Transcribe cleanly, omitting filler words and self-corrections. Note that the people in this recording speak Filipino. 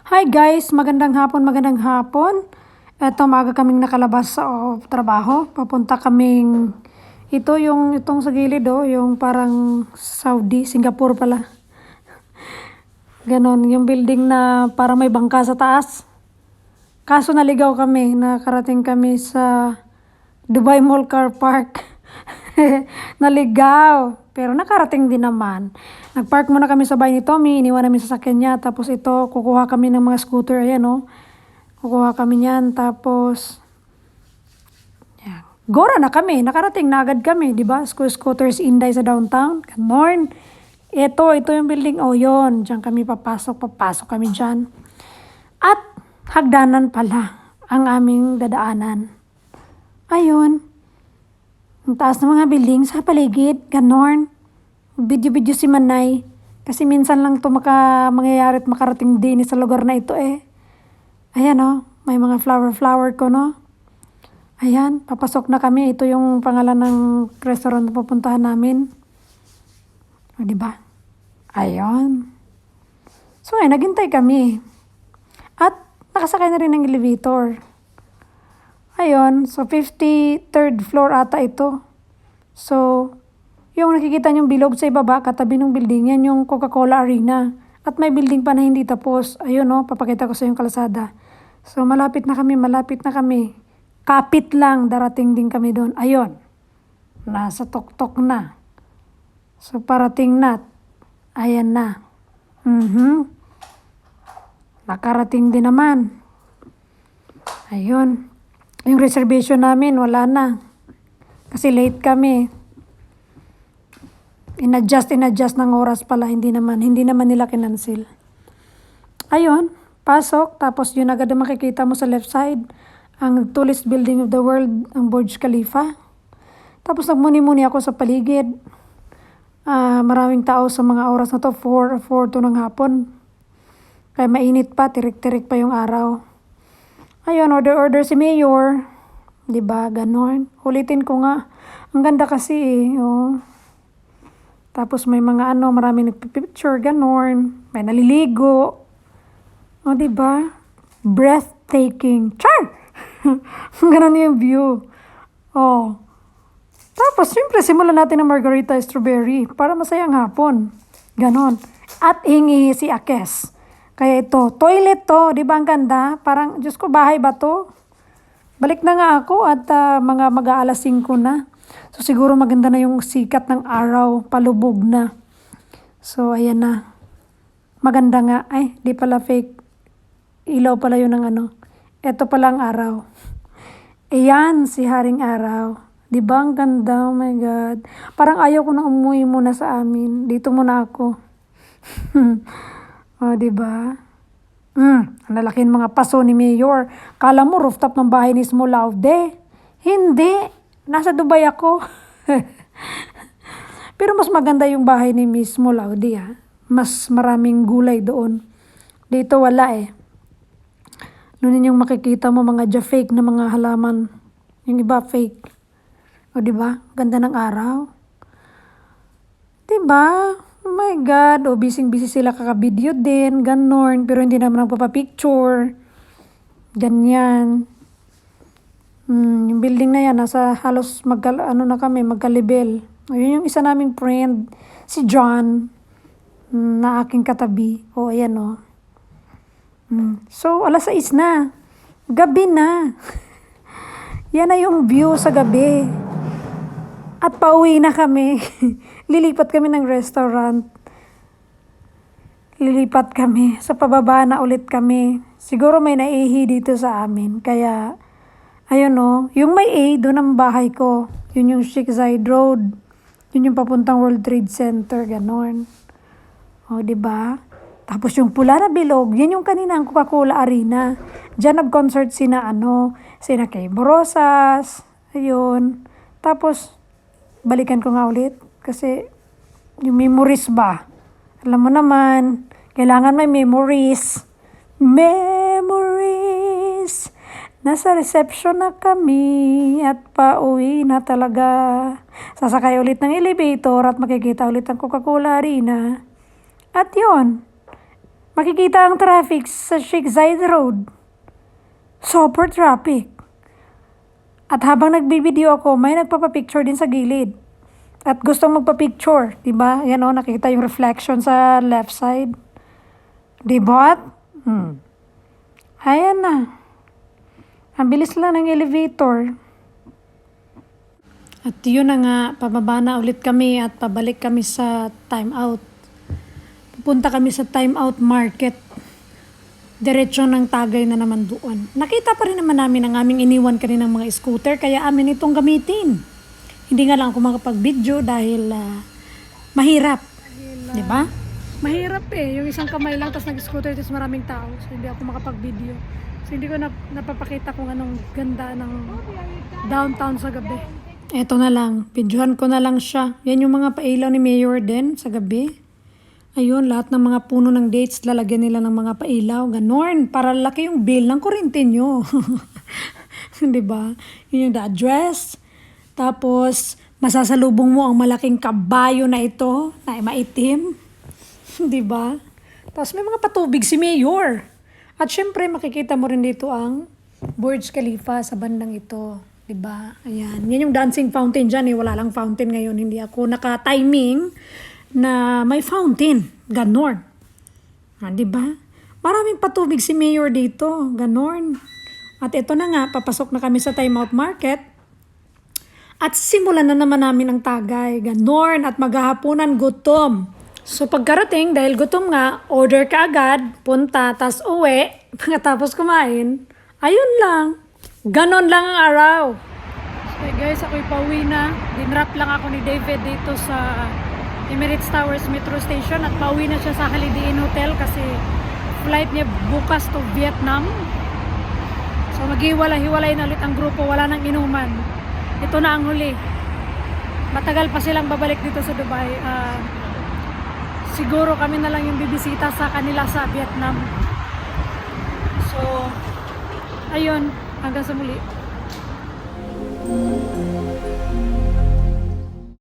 Hi guys, magandang hapon, magandang hapon. Eto, maaga kaming nakalabas sa trabaho. Papunta kaming, itong sa gilid yung parang Saudi, Singapore pala. Ganon, yung building na parang may bangka sa taas. Kaso naligaw kami, nakarating kami sa Dubai Mall Car Park. Naligaw, pero nakarating din naman. Nagpark muna kami sa bahay ni Tommy, iniwan namin sa sasakyan niya. Tapos ito, kukuha kami ng mga scooter, ayan kukuha kami niyan, tapos yan. Gora na kami, nakarating na agad kami, di ba? Scooters Inday sa downtown. Good morning. Ito yung building. Oh, yon. Diyan kami papasok kami diyan. At hagdanan pala ang aming dadaanan. Ayun. Ang taas ng mga building sa paligid. Ganon. Video-video si Manay. Kasi minsan lang ito mangyayari at makarating din sa lugar na ito eh. Ayan may mga flower ko Ayan, papasok na kami. Ito yung pangalan ng restaurant na pupuntahan namin. O, diba? Ayan. So, naghintay kami. At nakasakay na rin ng elevator. Ayun, so 53rd floor ata ito. So, yung nakikita niyong bilog sa ibaba, katabi ng building, yan yung Coca-Cola Arena. At may building pa na hindi tapos. Ayun papakita ko sa yung kalsada. So, malapit na kami. Kapit lang, darating din kami doon. Ayun, nasa tuktok na. So, parating na. Ayan na. Nakarating din naman. Ayun. Yung reservation namin, wala na. Kasi late kami. In-adjust ng oras pala. Hindi naman nila kinansil. Ayun, pasok. Tapos yun agad na makikita mo sa left side. Ang tallest building of the world, ang Burj Khalifa. Tapos nagmuni-muni ako sa paligid. Maraming tao sa mga oras na to, 4 to ng hapon. Kaya mainit pa, tirik-tirik pa yung araw. Ayun, order si Mayor. Diba, ganon. Ulitin ko nga. Ang ganda kasi Tapos may mga maraming nagpipicture, ganon. May naliligo. Diba? Breathtaking. Char! Ganon yung view. Tapos, siyempre, simulan natin ng margarita strawberry para masayang hapon. Ganon. At hingi si Akes. Kaya ito, toilet to, di ba ang ganda? Parang, Diyos ko, bahay ba to? Balik na nga ako at mga mag-aalas 5 na. So, siguro maganda na yung sikat ng araw, palubog na. So, ayan na. Maganda nga. Ay, di pala fake. Ilaw pala yun ng Ito pala ang araw. Ayan, si Haring Araw. Di ba ang ganda? Oh my God. Parang ayaw ko na umuwi muna sa amin. Dito muna ako. Di ba? Ang lalaking mga paso ni Mayor. Kala mo rooftop ng bahay ni Smolaude. Hindi. Nasa Dubai ako. Pero mas maganda yung bahay ni Miss Smolaude Mas maraming gulay doon. Dito wala Noon yung makikita mo mga fake na mga halaman. Yung iba fake. O diba? Ganda ng araw. Diba? Oh my God. Busy sila kaka-video din. Ganon. Pero hindi naman nagpapapicture. Ganyan. Yung building na yan, nasa halos magkalibel. Ayun yung isa naming friend. Si John. Na aking katabi. Ayan So, 6:00 na. Gabi na. Yan na yung view sa gabi. At pauwi na kami. Lilipat kami ng restaurant. Lilipat kami. Sa pababa na ulit kami. Siguro may naihi dito sa amin. Kaya, ayun yung may A, doon ang bahay ko. Yun yung Sheikh Zayed Road. Yun yung papuntang World Trade Center. Ganon. Diba? Tapos yung pula na bilog, yan yung kanina ang Coca-Cola Arena. Diyan nag-concert sina Kay Borosas. Ayun. Tapos, balikan ko nga ulit. Kasi, yung memories ba? Alam mo naman, kailangan may memories. Memories! Nasa reception na kami at pauwi na talaga. Sasakay ulit ng elevator at makikita ulit ang Coca-Cola Arena. At yun, makikita ang traffic sa Sheikh Zayed Road. Super traffic. At habang nagbibideo ako, may nagpapapicture din sa gilid. At gustong magpa-picture, di ba? Yan o, nakikita yung reflection sa left side. Di ba? Ayan na. Ang bilis lang ng elevator. At yun na nga, pababa na ulit kami at pabalik kami sa time out. Pupunta kami sa time out market. Diretso ng Tagay na naman doon. Nakita pa rin naman namin ang aming iniwan kaninang mga scooter, kaya amin itong gamitin. Hindi nga lang ako makapag-video dahil mahirap. Di ba? Mahirap yung isang kamay lang, tapos nag-scooter, tapos maraming tao. So hindi ako makapag-video. So hindi ko napapakita kung anong ganda ng downtown sa gabi. Eto na lang, videohan ko na lang siya. Yan yung mga pailaw ni Mayor din sa gabi. Ayun, lahat ng mga puno ng dates, lalagyan nila ng mga pailaw. Ganon, para laki yung bill ng kuryente nyo. Diba? Yun yung the address. Tapos, masasalubong mo ang malaking kabayo na ito, na maitim. Diba? Tapos may mga patubig si Mayor. At syempre, makikita mo rin dito ang Burj Khalifa sa bandang ito. Diba? Ayan. Yan yung dancing fountain dyan. Wala lang fountain ngayon. Hindi ako naka-timing na may fountain. Ganon. Diba? Maraming patubig si Mayor dito. Ganon. At ito na nga, papasok na kami sa timeout market. At simulan na naman namin ang Tagay. Ganon. At maghahaponan gutom. So pagkarating, dahil gutom nga, order ka agad, punta, tas uwi, pagkatapos kumain, ayun lang. Ganon lang ang araw. So guys, ako'y pauwi na. Dinrap lang ako ni David dito sa Emirates Towers Metro Station at pauwi na siya sa Holiday Inn Hotel kasi flight niya bukas to Vietnam. So maghiwalay-hiwalay na ulit ang grupo, wala nang inuman. Ito na ang huli. Matagal pa silang babalik dito sa Dubai. Siguro kami na lang yung bibisita sa kanila sa Vietnam. So, ayun. Hanggang sa muli.